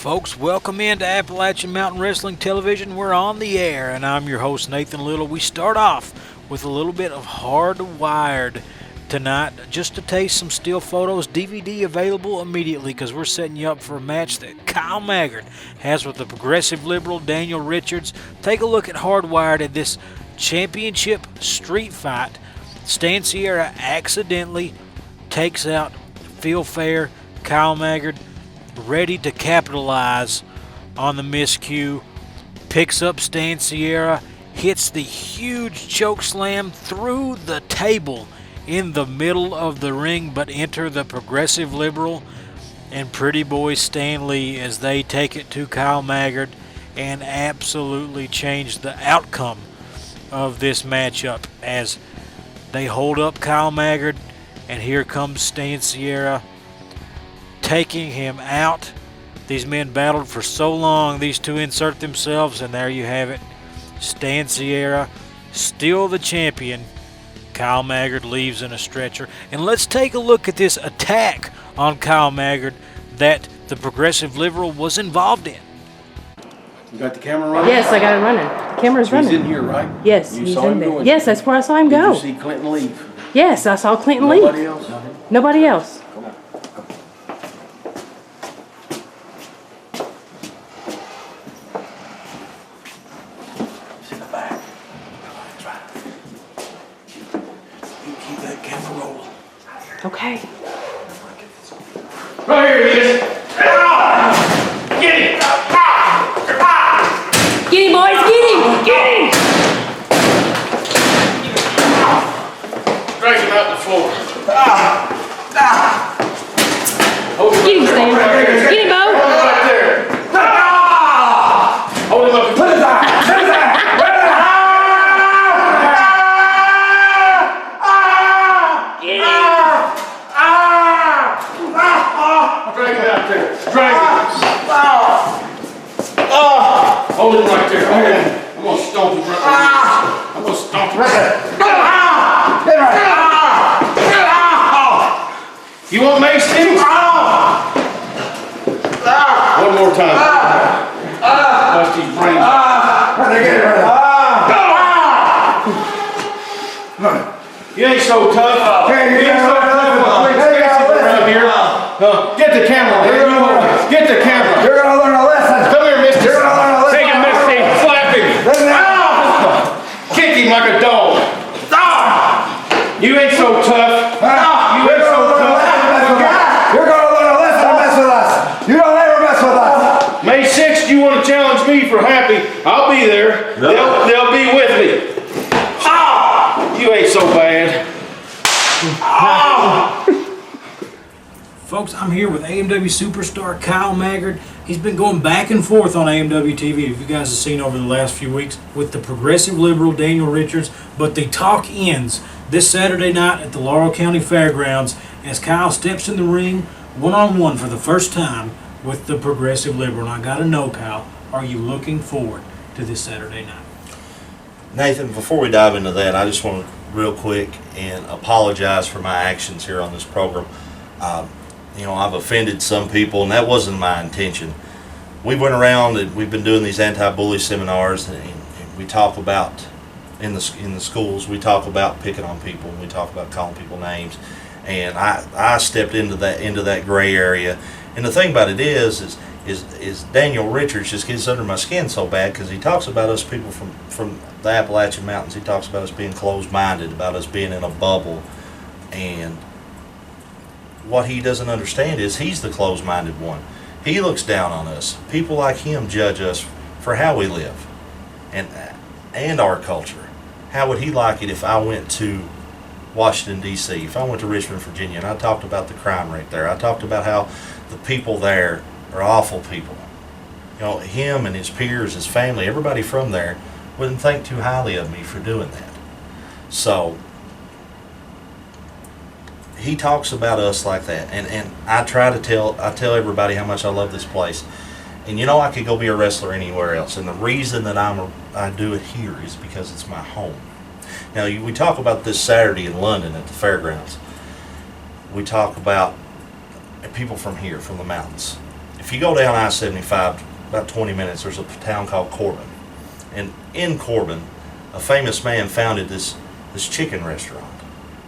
folks. Welcome into Appalachian Mountain Wrestling Television. We're on the air, and I'm your host, Nathan Lyttle. We start off with a little bit of Hardwired tonight, just to taste some still photos. DVD available immediately, because we're setting you up for a match that Kyle Maggard has with the progressive liberal Daniel Richards. Take a look at Hardwired at this championship street fight. Stan Sierra accidentally takes out Phil Fair. Kyle Maggard, ready to capitalize on the miscue, picks up Stan Sierra, hits the huge choke slam through the table in the middle of the ring, but enter the progressive liberal and Pretty Boy Stan Lee as they take it to Kyle Maggard and absolutely change the outcome of this matchup as they hold up Kyle Maggard, and here comes Stan Sierra taking him out. These men battled for so long. These two insert themselves, and there you have it. Stan Sierra, still the champion. Kyle Maggard leaves in a stretcher. And let's take a look at this attack on Kyle Maggard that the progressive liberal was involved in. You got the camera running? Yes, I got it running. The camera's running. He's in here, right? Yes, you he's saw in him there. going? Yes, that's where I saw him go. Did you see Clinton leave? Yes, I saw Clinton leave. Nobody else? Nobody else. Come on. He's in the back. That's right. You keep that camera rolling. Okay. Right here he is. Get him! Get him, boys! Get him! Get him! Drag him out the floor. Get him, Stan. Get him, Beau. Right there. Hold him up. Put his eye. Put his eye. Get him. Drag him out there. Drag him. Hold him right there. Okay. I'm gonna stomp him right there. I'm gonna stomp him right there. You want Mace Stevens? One more time. Bust his brains. You ain't so tough. You ain't so tough. Around here. Get the camera. Get the camera. You're gonna learn a lesson. Come here, mister. You're gonna learn a lesson. Take him, Misty. Slap him. Kick him like a dog. You ain't so tough. You ain't so tough. You're gonna learn a lesson to mess with us. You don't ever mess with us. May 6th, you want to challenge me for happy? I'll be there. They'll be with me. You ain't so bad. Folks, I'm here with AMW superstar Kyle Maggard. He's been going back and forth on AMW-TV, if you guys have seen over the last few weeks, with the progressive liberal Daniel Richards. But the talk ends this Saturday night at the Laurel County Fairgrounds as Kyle steps in the ring one-on-one for the first time with the progressive liberal. And I got to know, Kyle, are you looking forward to this Saturday night? Nathan, before we dive into that, I just want to real quick and apologize for my actions here on this program. I've offended some people, and that wasn't my intention. We went around and we've been doing these anti-bully seminars, and we talk about in the schools. We talk about picking on people, and we talk about calling people names. And I stepped into that gray area. And the thing about it is Daniel Richards just gets under my skin so bad because he talks about us people from the Appalachian Mountains. He talks about us being closed-minded, about us being in a bubble, and what he doesn't understand is he's the closed-minded one. He looks down on us. People like him judge us for how we live and our culture. How would he like it if I went to Washington, D.C., if I went to Richmond, Virginia, and I talked about the crime rate there? I talked about how the people there are awful people. Him and his peers, his family, everybody from there wouldn't think too highly of me for doing that. So he talks about us like that, and I tell everybody how much I love this place. And I could go be a wrestler anywhere else, and the reason that I do it here is because it's my home. Now, we talk about this Saturday in London at the fairgrounds. We talk about people from here, from the mountains. If you go down I-75, about 20 minutes, there's a town called Corbin. And in Corbin, a famous man founded this chicken restaurant.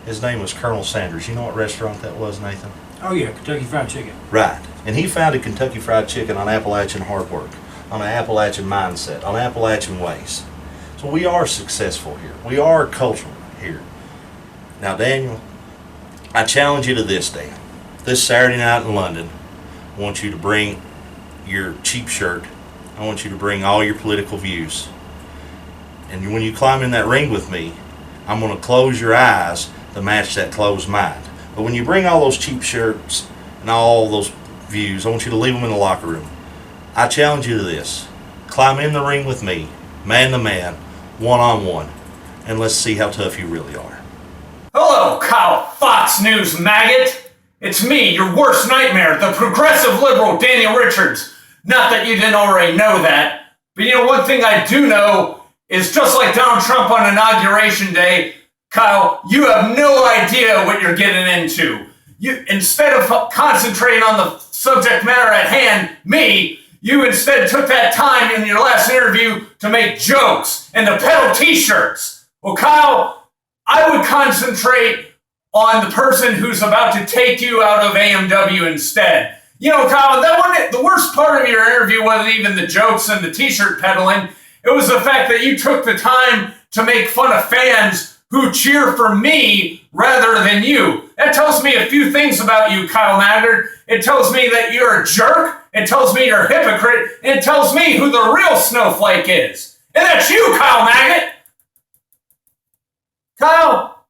His name was Colonel Sanders. You know what restaurant that was, Nathan? Oh yeah, Kentucky Fried Chicken. Right. And he founded Kentucky Fried Chicken on Appalachian hard work, on an Appalachian mindset, on Appalachian ways. So we are successful here. We are cultural here. Now, Daniel, I challenge you to this, Dan. This Saturday night in London, I want you to bring your cheap shirt. I want you to bring all your political views. And when you climb in that ring with me, I'm going to close your eyes to match that closed mind. But when you bring all those cheap shirts and all those views, I want you to leave them in the locker room. I challenge you to this. Climb in the ring with me, man to man, one-on-one, and let's see how tough you really are. Hello, Kyle Fox News maggot. It's me, your worst nightmare, the progressive liberal Daniel Richards. Not that you didn't already know that, but you know, one thing I do know is just like Donald Trump on Inauguration Day, Kyle, you have no idea what you're getting into. You, instead of concentrating on the subject matter at hand, me, you instead took that time in your last interview to make jokes and to peddle t-shirts. Well, Kyle, I would concentrate on the person who's about to take you out of AMW instead. You know, Kyle, that wasn't the worst part of your interview wasn't even the jokes and the t-shirt peddling. It was the fact that you took the time to make fun of fans who cheer for me rather than you. That tells me a few things about you, Kyle Maggard. It tells me that you're a jerk. It tells me you're a hypocrite. And it tells me who the real snowflake is. And that's you, Kyle Maggard. Kyle,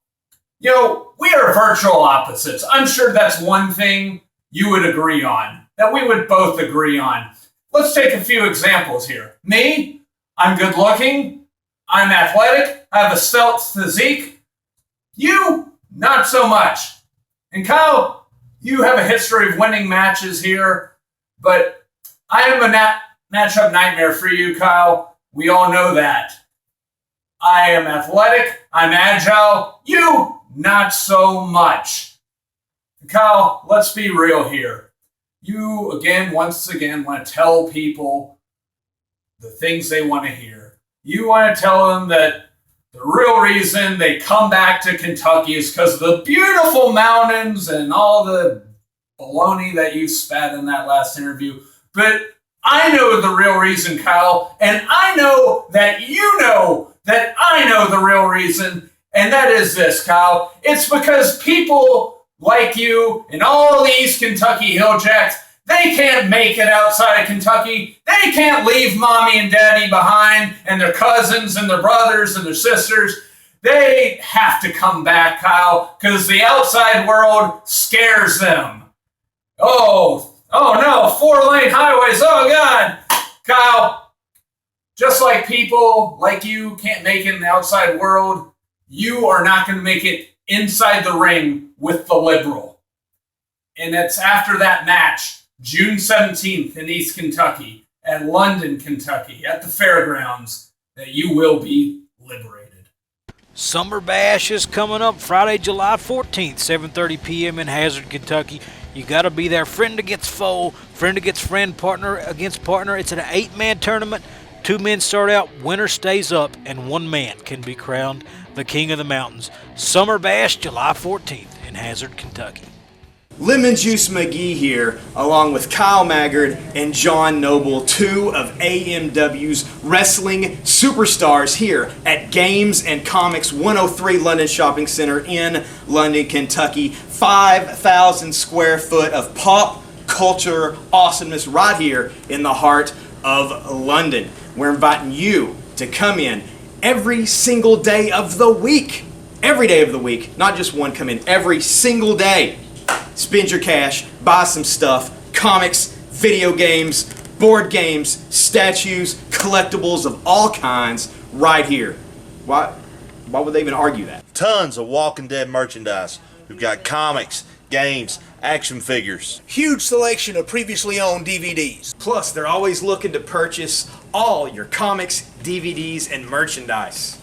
you know, we are virtual opposites. I'm sure that's one thing you would agree on, that we would both agree on. Let's take a few examples here. Me, I'm good looking. I'm athletic. I have a svelte physique. You, not so much. And Kyle, you have a history of winning matches here, but I am a matchup nightmare for you, Kyle. We all know that. I am athletic. I'm agile. You, not so much. Kyle, let's be real here. You, once again, want to tell people the things they want to hear. You want to tell them that the real reason they come back to Kentucky is because of the beautiful mountains and all the baloney that you spat in that last interview. But I know the real reason, Kyle, and I know that you know that I know the real reason, and that is this, Kyle. It's because people like you and all these Kentucky Hilljacks, they can't make it outside of Kentucky. They can't leave mommy and daddy behind and their cousins and their brothers and their sisters. They have to come back, Kyle, because the outside world scares them. Oh no, 4-lane highways, oh God. Kyle, just like people like you can't make it in the outside world, you are not going to make it inside the ring with the liberal. And it's after that match, June 17th in East Kentucky, at London, Kentucky, at the fairgrounds, that you will be liberated. Summer Bash is coming up Friday, July 14th, 7:30 p.m. in Hazard, Kentucky. You got to be there. Friend against foe, friend against friend, partner against partner. It's an 8-man tournament. 2 men start out, winner stays up, and 1 man can be crowned the King of the Mountains. Summer Bash, July 14th in Hazard, Kentucky. Lemon Juice McGee here, along with Kyle Maggard and John Noble, 2 of AMW's wrestling superstars here at Games and Comics 103 London Shopping Center in London, Kentucky. 5,000 square foot of pop culture awesomeness right here in the heart of London. We're inviting you to come in every single day of the week. Every day of the week, not just one, come in every single day. Spend your cash, buy some stuff, comics, video games, board games, statues, collectibles of all kinds right here. Why would they even argue that? Tons of Walking Dead merchandise. We've got comics, games, action figures. Huge selection of previously owned DVDs. Plus, they're always looking to purchase all your comics, DVDs, and merchandise.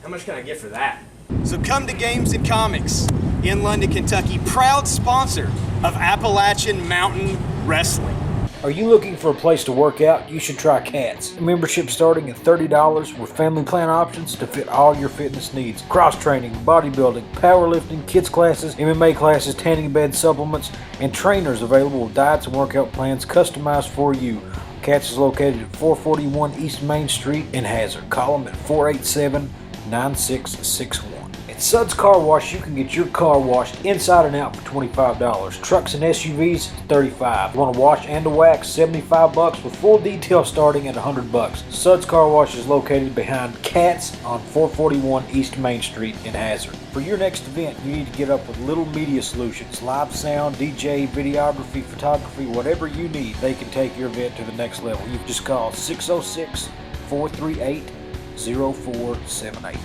How much can I get for that? So come to Games and Comics in London, Kentucky, proud sponsor of Appalachian Mountain Wrestling. Are you looking for a place to work out? You should try Cats. Membership starting at $30 with family plan options to fit all your fitness needs. Cross training, bodybuilding, powerlifting, kids classes, MMA classes, tanning bed supplements, and trainers available with diets and workout plans customized for you. Cats is located at 441 East Main Street in Hazard. Call them at 487-9661. At Suds Car Wash, you can get your car washed inside and out for $25. Trucks and SUVs, $35. You want to wash and to wax, $75 with full detail starting at $100. Suds Car Wash is located behind Cats on 441 East Main Street in Hazard. For your next event, you need to get up with Little Media Solutions. Live sound, DJ, videography, photography, whatever you need, they can take your event to the next level. You just call 606-438-0478.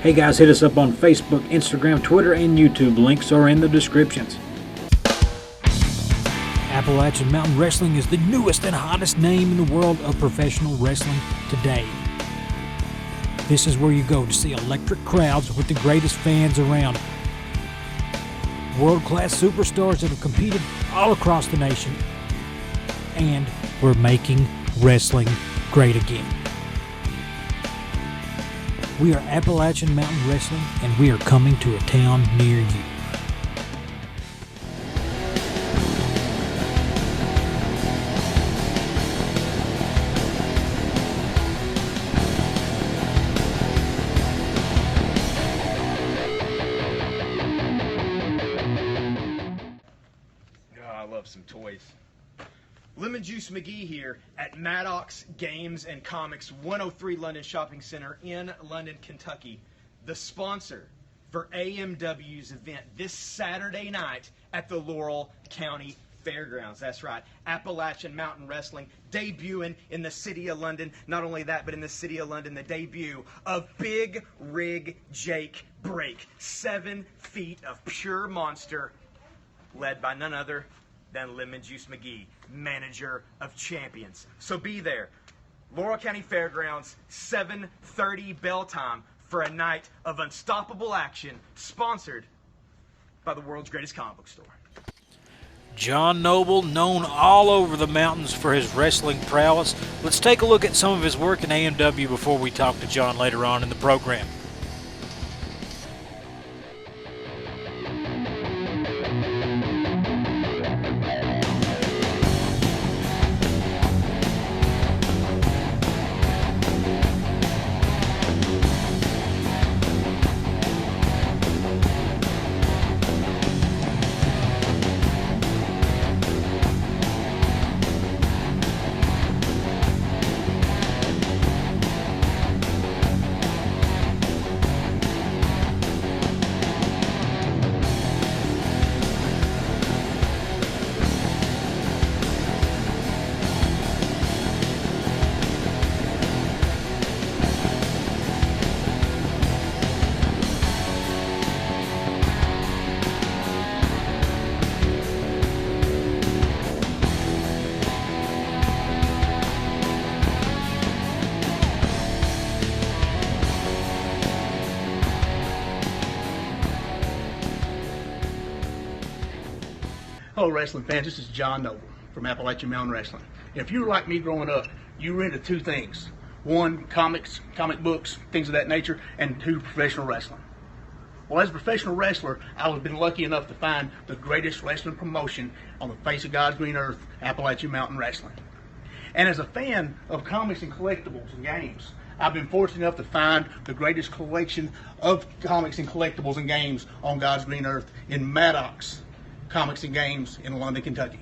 Hey guys, hit us up on Facebook, Instagram, Twitter, and YouTube. Links are in the descriptions. Appalachian Mountain Wrestling is the newest and hottest name in the world of professional wrestling today. This is where you go to see electric crowds with the greatest fans around. World-class superstars that have competed all across the nation. And we're making wrestling great again. We are Appalachian Mountain Wrestling, and we are coming to a town near you. Oh, I love some toys. Lemon Juice McGee here at Maddox Games and Comics 103 London Shopping Center in London, Kentucky. The sponsor for AMW's event this Saturday night at the Laurel County Fairgrounds. That's right, Appalachian Mountain Wrestling debuting in the city of London. Not only that, but in the city of London, the debut of Big Rig Jake Break. 7 feet of pure monster, led by none other than Lemon Juice McGee, manager of champions. So be there. Laurel County Fairgrounds, 7:30 bell time for a night of unstoppable action, sponsored by the world's greatest comic book store. John Noble, known all over the mountains for his wrestling prowess. Let's take a look at some of his work in AMW before we talk to John later on in the program. Hello, wrestling fans. This is John Noble from Appalachian Mountain Wrestling. If you were like me growing up, you were into 2 things. 1, comics, comic books, things of that nature, and 2, professional wrestling. Well, as a professional wrestler, I've been lucky enough to find the greatest wrestling promotion on the face of God's green earth, Appalachian Mountain Wrestling. And as a fan of comics and collectibles and games, I've been fortunate enough to find the greatest collection of comics and collectibles and games on God's green earth in Maddox Comics and Games in London, Kentucky.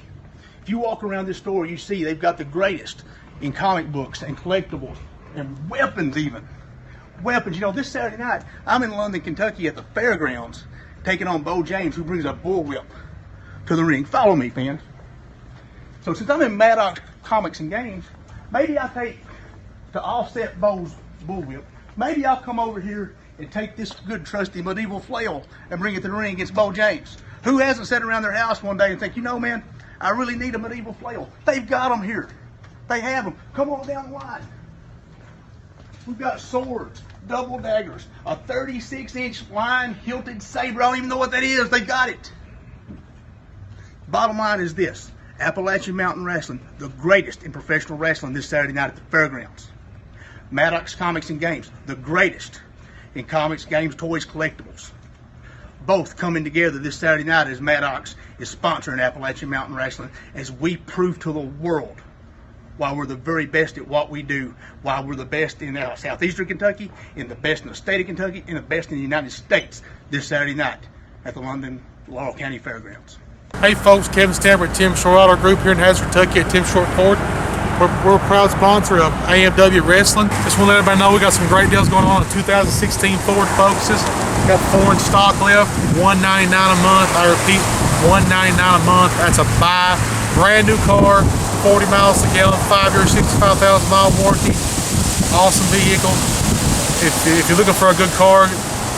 If you walk around this store, you see they've got the greatest in comic books and collectibles and weapons even. Weapons. You know, this Saturday night, I'm in London, Kentucky at the fairgrounds taking on Beau James, who brings a bullwhip to the ring. Follow me, fans. So since I'm in Maddox Comics and Games, maybe I'll take, to offset Beau's bullwhip, maybe I'll come over here and take this good trusty medieval flail and bring it to the ring against Beau James. Who hasn't sat around their house one day and think, you know, man, I really need a medieval flail. They've got them here. They have them. Come on down the line. We've got swords. double daggers, a 36-inch line hilted saber. I don't even know what that is. They got it. Bottom line is this: Appalachian Mountain Wrestling, the greatest in professional wrestling this Saturday night at the fairgrounds. Maddox Comics and Games, the greatest in comics, games, toys, collectibles. Both coming together this Saturday night as Maddox is sponsoring Appalachian Mountain Wrestling, as we prove to the world why we're the very best at what we do, why we're the best in southeastern Kentucky, and the best in the state of Kentucky, and the best in the United States this Saturday night at the London Laurel County Fairgrounds. Hey folks, Kevin Stamper at Tim Short Auto Group here in Hazard, Kentucky at Tim Short Ford. We're a proud sponsor of AMW Wrestling. Just want to let everybody know we got some great deals going on in 2016 Ford Focuses. Got 4 in stock left, $199 a month. I repeat, $199 a month. That's a buy. Brand new car, 40 miles a gallon, 5 year, 65,000 mile warranty. Awesome vehicle. If you're looking for a good car,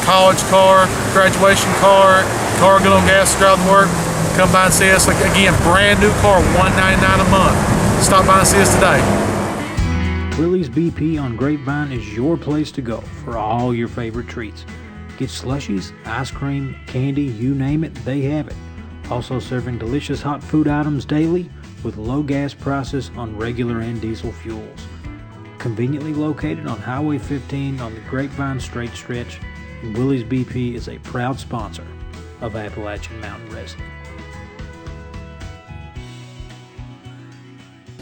college car, graduation car good on gas to drive to work, come by and see us. Again, brand new car, $199 a month. Stop by and see us today. Willie's BP on Grapevine is your place to go for all your favorite treats. Get slushies, ice cream, candy, you name it, they have it. Also serving delicious hot food items daily with low gas prices on regular and diesel fuels. Conveniently located on Highway 15 on the Grapevine Straight Stretch, and Willie's BP is a proud sponsor of Appalachian Mountain Wrestling.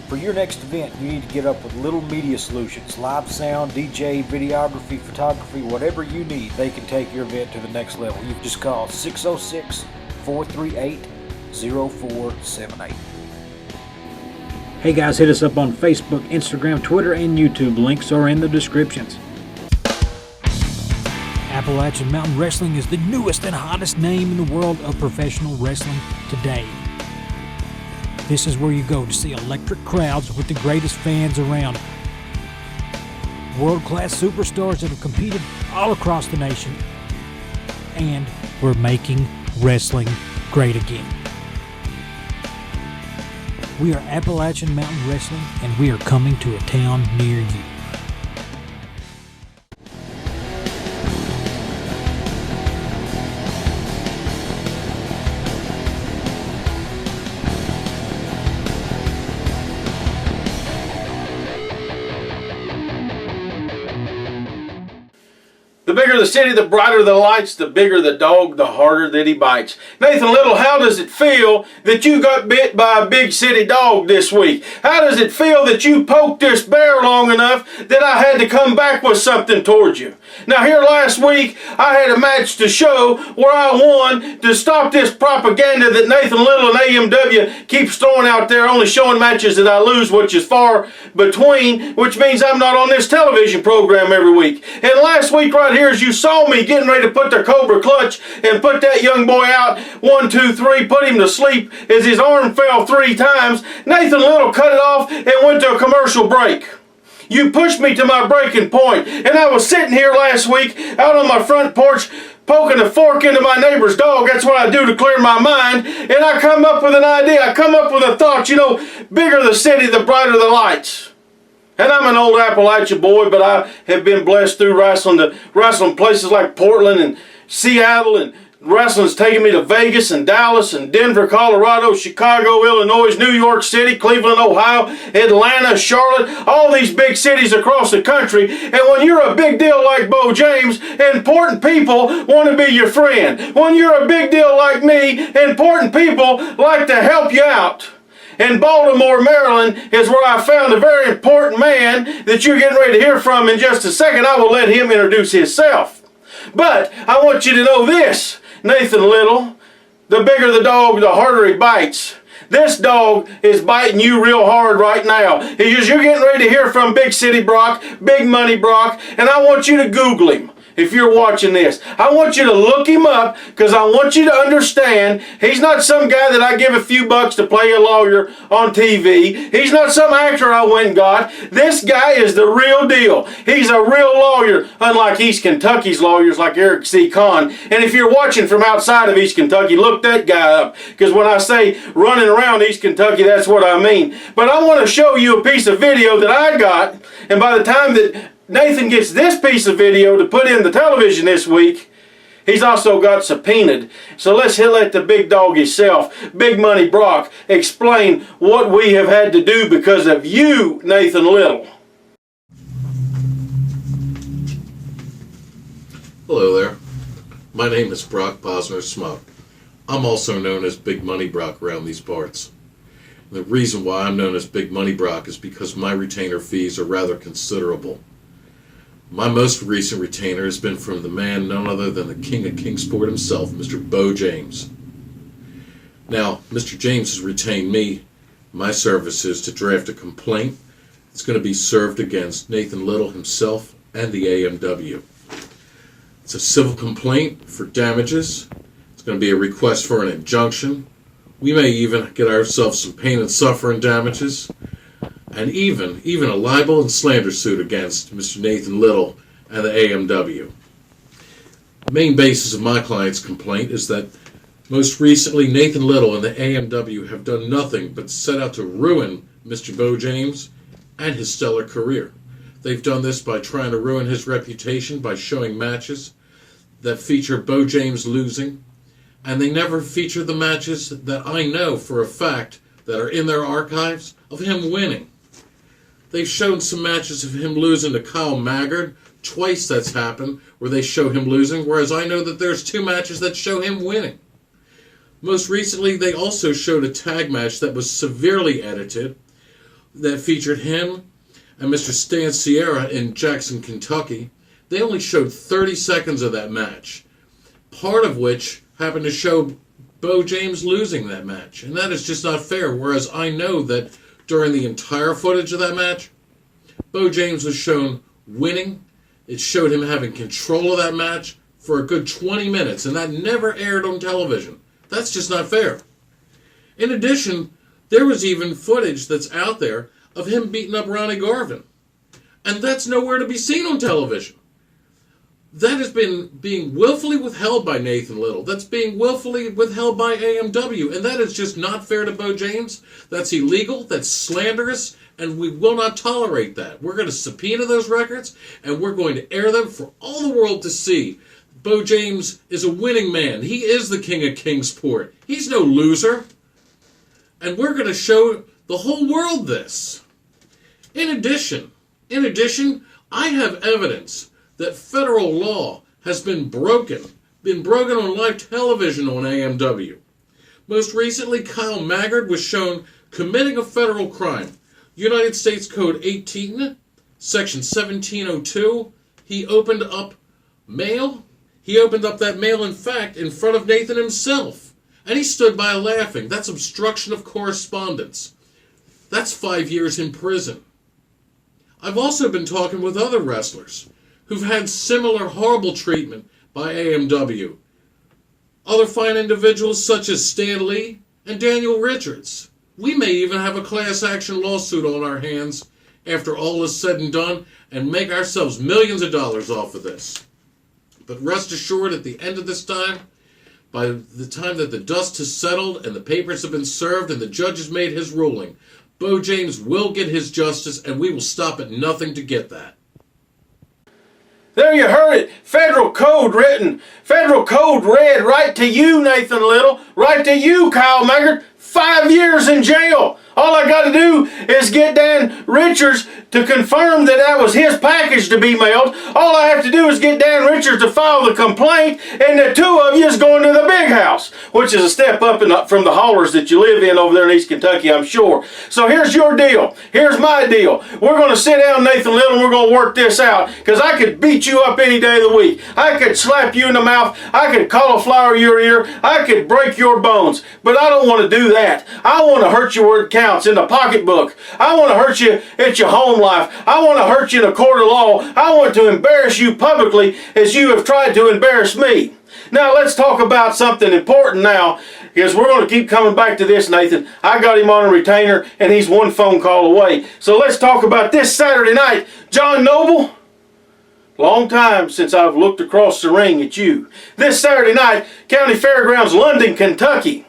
For your next event, you need to get up with Little Media Solutions. Live sound, DJ, videography, photography, whatever you need, they can take your event to the next level. You can just call 606-438-0478. Hey guys, hit us up on Facebook, Instagram, Twitter, and YouTube. Links are in the descriptions. Appalachian Mountain Wrestling is the newest and hottest name in the world of professional wrestling today. This is where you go to see electric crowds with the greatest fans around. World-class superstars that have competed all across the nation. And we're making wrestling great again. We are Appalachian Mountain Wrestling, and we are coming to a town near you. The bigger the city, the brighter the lights, the bigger the dog, the harder that he bites. Nathan Lyttle, how does it feel that you got bit by a big city dog this week? How does it feel that you poked this bear long enough that I had to come back with something towards you? Now here last week, I had a match to show where I won to stop this propaganda that Nathan Lyttle and AMW keeps throwing out there, only showing matches that I lose, which is far between, which means I'm not on this television program every week. And last week right here, as you saw me getting ready to put the Cobra clutch and put that young boy out, 1, 2, 3, put him to sleep as his arm fell 3 times, Nathan Lyttle cut it off and went to a commercial break. You pushed me to my breaking point, and I was sitting here last week out on my front porch poking a fork into my neighbor's dog. That's what I do to clear my mind, and I come up with an idea. I come up with a thought, you know, bigger the city, the brighter the lights. And I'm an old Appalachian boy, but I have been blessed through wrestling to wrestling places like Portland and Seattle, and wrestling's taken me to Vegas and Dallas and Denver, Colorado, Chicago, Illinois, New York City, Cleveland, Ohio, Atlanta, Charlotte, all these big cities across the country. And when you're a big deal like Beau James, important people want to be your friend. When you're a big deal like me, important people like to help you out. In Baltimore, Maryland is where I found a very important man that you're getting ready to hear from in just a second. I will let him introduce himself. But I want you to know this, Nathan Lyttle, the bigger the dog, the harder he bites. This dog is biting you real hard right now. Because you're getting ready to hear from Big City Brock, Big Money Brock, and I want you to Google him. If you're watching this, I want you to look him up, because I want you to understand he's not some guy that I give a few bucks to play a lawyer on TV. He's not some actor I went and got. This guy is the real deal. He's a real lawyer, unlike East Kentucky's lawyers like Eric C. Kahn. And if you're watching from outside of East Kentucky, look that guy up, because when I say running around East Kentucky, that's what I mean. But I want to show you a piece of video that I got, and by the time that Nathan gets this piece of video to put in the television this week, he's also got subpoenaed. So let's let the big dog himself, Big Money Brock, explain what we have had to do because of you, Nathan Lyttle. Hello there. My name is Brock Bosner Smoke. I'm also known as Big Money Brock around these parts. And the reason why I'm known as Big Money Brock is because my retainer fees are rather considerable. My most recent retainer has been from the man none other than the King of Kingsport himself, Mr. Beau James. Now, Mr. James has retained me, my services, to draft a complaint that's going to be served against Nathan Lyttle himself and the AMW. It's a civil complaint for damages. It's going to be a request for an injunction. We may even get ourselves some pain and suffering damages. And even a libel and slander suit against Mr. Nathan Lyttle and the AMW. The main basis of my client's complaint is that most recently Nathan Lyttle and the AMW have done nothing but set out to ruin Mr. Beau James and his stellar career. They've done this by trying to ruin his reputation by showing matches that feature Beau James losing, and they never feature the matches that I know for a fact that are in their archives of him winning. They've shown some matches of him losing to Kyle Maggard. Twice that's happened where they show him losing, whereas I know that there's 2 matches that show him winning. Most recently, they also showed a tag match that was severely edited that featured him and Mr. Stan Sierra in Jackson, Kentucky. They only showed 30 seconds of that match, part of which happened to show Beau James losing that match. And that is just not fair, whereas I know that during the entire footage of that match, Beau James was shown winning. It showed him having control of that match for a good 20 minutes, and that never aired on television. That's just not fair. In addition, there was even footage that's out there of him beating up Ronnie Garvin. And that's nowhere to be seen on television. That has been being willfully withheld by Nathan Lyttle. That's being willfully withheld by AMW. And that is just not fair to Beau James. That's illegal. That's slanderous. And we will not tolerate that. We're going to subpoena those records, and we're going to air them for all the world to see. Beau James is a winning man. He is the King of Kingsport. He's no loser. And we're going to show the whole world this. In addition, I have evidence that federal law has been broken on live television on AMW. Most recently, Kyle Maggard was shown committing a federal crime. United States Code 18, Section 1702, he opened up mail. He opened up that mail, in fact, in front of Nathan himself. And he stood by laughing. That's obstruction of correspondence. That's 5 years in prison. I've also been talking with other wrestlers who've had similar horrible treatment by AMW. Other fine individuals such as Stan Lee and Daniel Richards. We may even have a class action lawsuit on our hands after all is said and done and make ourselves millions of dollars off of this. But rest assured, at the end of this time, by the time that the dust has settled and the papers have been served and the judge has made his ruling, Beau James will get his justice, and we will stop at nothing to get that. There you heard it. Federal code written. Federal code read right to you, Nathan Lyttle. Right to you, Kyle Maggard. 5 years in jail. All I got to do is get Dan Richards to confirm that that was his package to be mailed. All I have to do is get Dan Richards to file the complaint, and the 2 of you is going to the big house, which is a step up from the hollers that you live in over there in East Kentucky, I'm sure. So here's your deal. Here's my deal. We're going to sit down, Nathan Lyttle, and we're going to work this out, because I could beat you up any day of the week. I could slap you in the mouth. I could cauliflower your ear. I could break your bones. But I don't want to do that. I want to hurt you where it counts, in the pocketbook. I want to hurt you at your home life. I want to hurt you in a court of law. I want to embarrass you publicly as you have tried to embarrass me. Now let's talk about something important now, because we're going to keep coming back to this, Nathan. I got him on a retainer, and he's 1 phone call away. So let's talk about this Saturday night. John Noble, long time since I've looked across the ring at you. This Saturday night, County Fairgrounds, London, Kentucky.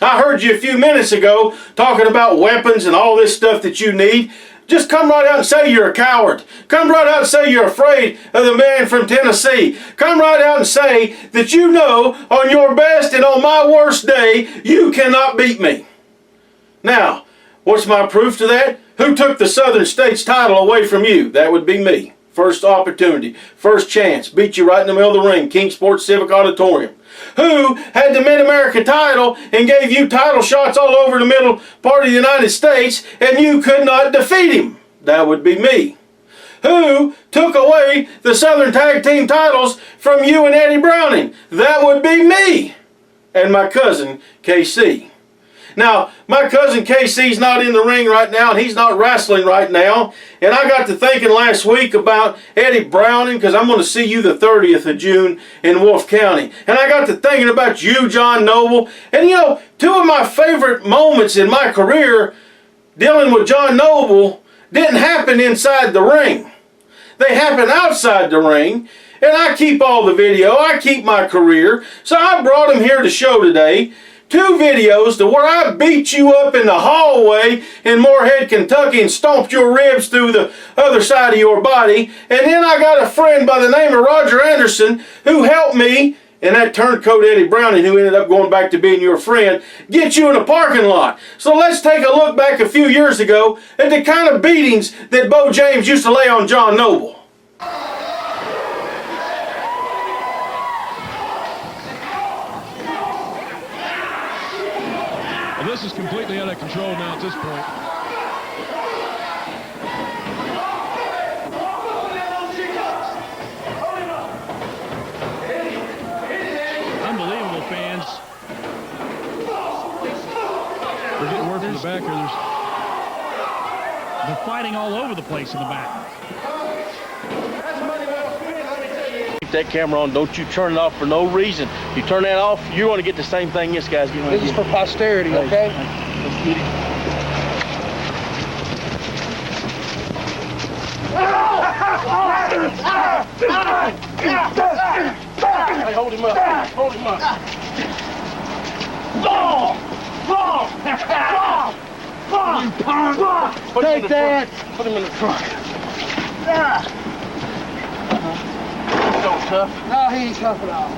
I heard you a few minutes ago talking about weapons and all this stuff that you need. just come right out and say you're a coward. Come right out and say you're afraid of the man from Tennessee. Come right out and say that you know on your best and on my worst day, you cannot beat me. Now, what's my proof to that? Who took the Southern States title away from you? That would be me. First opportunity, first chance, beat you right in the middle of the ring, Kingsport Civic Auditorium. Who had the Mid-America title and gave you title shots all over the middle part of the United States and you could not defeat him? That would be me. Who took away the Southern Tag Team titles from you and Eddie Browning? That would be me and my cousin KC. Now, my cousin KC's not in the ring right now, and he's not wrestling right now. And I got to thinking last week about Eddie Browning, because I'm going to see you the 30th of June in Wolfe County. And I got to thinking about you, John Noble. And you know, two of my favorite moments in my career dealing with John Noble didn't happen inside the ring. They happened outside the ring. And I keep all the video. I keep my career. So I brought him here to show today. 2 videos to where I beat you up in the hallway in Moorhead, Kentucky and stomped your ribs through the other side of your body. And then I got a friend by the name of Roger Anderson who helped me, and that turncoat Eddie Browning, who ended up going back to being your friend, get you in a parking lot. So let's take a look back a few years ago at the kind of beatings that Beau James used to lay on John Noble. This is completely out of control now at this point. Unbelievable, fans. We're getting word from the back here. They're fighting all over the place in the back. Keep that camera on. Don't you turn it off for no reason. You turn that off, you're going to get the same thing this guy's getting. This is for posterity, okay? Let's get it. Hey, hold him up. Hold him up. You punk! Take that! Put him in the trunk. Tough. No, he ain't tough at all.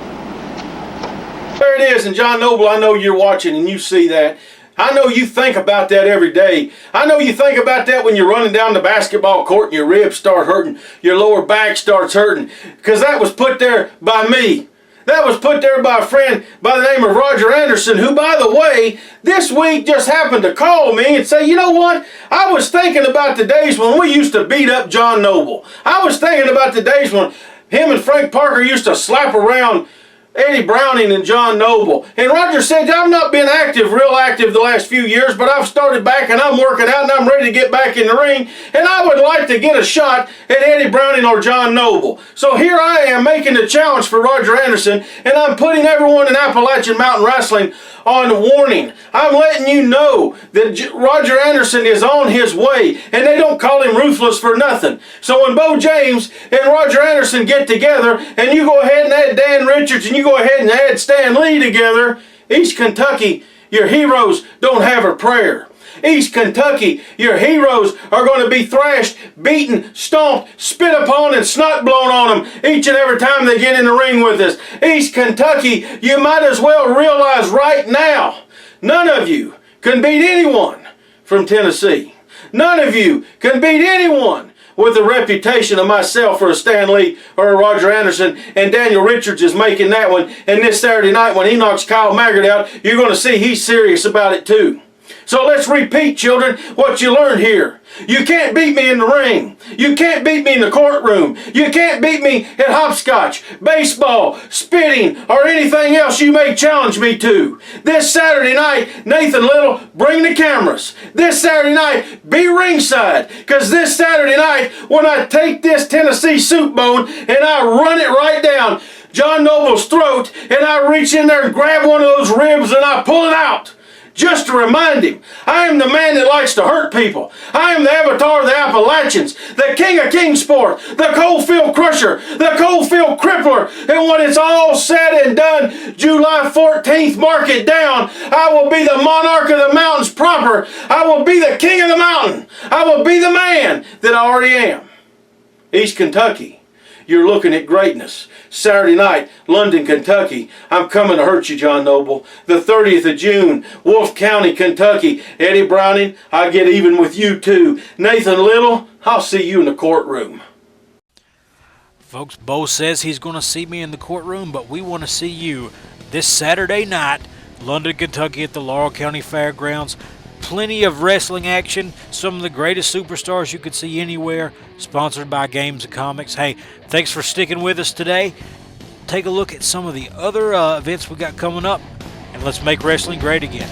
There it is, and John Noble, I know you're watching and you see that. I know you think about that every day. I know you think about that when you're running down the basketball court and your ribs start hurting, your lower back starts hurting, because that was put there by me. That was put there by a friend by the name of Roger Anderson, who, by the way, this week just happened to call me and say, you know what? I was thinking about the days when we used to beat up John Noble. I was thinking about the days when him and Frank Parker used to slap around Eddie Browning and John Noble. And Roger said, I've not been real active the last few years, but I've started back and I'm working out and I'm ready to get back in the ring. And I would like to get a shot at Eddie Browning or John Noble. So here I am making the challenge for Roger Anderson, and I'm putting everyone in Appalachian Mountain Wrestling on warning. I'm letting you know that Roger Anderson is on his way, and they don't call him ruthless for nothing. So when Beau James and Roger Anderson get together, and you go ahead and add Dan Richards, and you go ahead and add Stan Lee together, East Kentucky, your heroes don't have a prayer. East Kentucky, your heroes are going to be thrashed, beaten, stomped, spit upon, and snot blown on them each and every time they get in the ring with us. East Kentucky, you might as well realize right now, none of you can beat anyone from Tennessee. None of you can beat anyone with the reputation of myself or a Stan Lee or a Roger Anderson, and Daniel Richards is making that one. And this Saturday night when he knocks Kyle Maggard out, you're going to see he's serious about it too. So let's repeat, children, what you learned here. You can't beat me in the ring. You can't beat me in the courtroom. You can't beat me at hopscotch, baseball, spitting, or anything else you may challenge me to. This Saturday night, Nathan Lyttle, bring the cameras. This Saturday night, be ringside. Because this Saturday night, when I take this Tennessee soup bone and I run it right down John Noble's throat, and I reach in there and grab one of those ribs and I pull it out, just to remind him, I am the man that likes to hurt people. I am the avatar of the Appalachians, the king of Kingsport, the coalfield crusher, the coalfield crippler. And when it's all said and done, July 14th, mark it down, I will be the monarch of the mountains proper. I will be the king of the mountain. I will be the man that I already am. East Kentucky, you're looking at greatness. Saturday night, London, Kentucky. I'm coming to hurt you, John Noble. The 30th of June, Wolfe County, Kentucky. Eddie Browning, I get even with you too. Nathan Lyttle, I'll see you in the courtroom. Folks, Beau says he's going to see me in the courtroom, but we want to see you this Saturday night, London, Kentucky at the Laurel County Fairgrounds. Plenty of wrestling action, some of the greatest superstars you could see anywhere, sponsored by Games and Comics. Hey, thanks for sticking with us today. Take a look at some of the other events we got coming up, and let's make wrestling great again.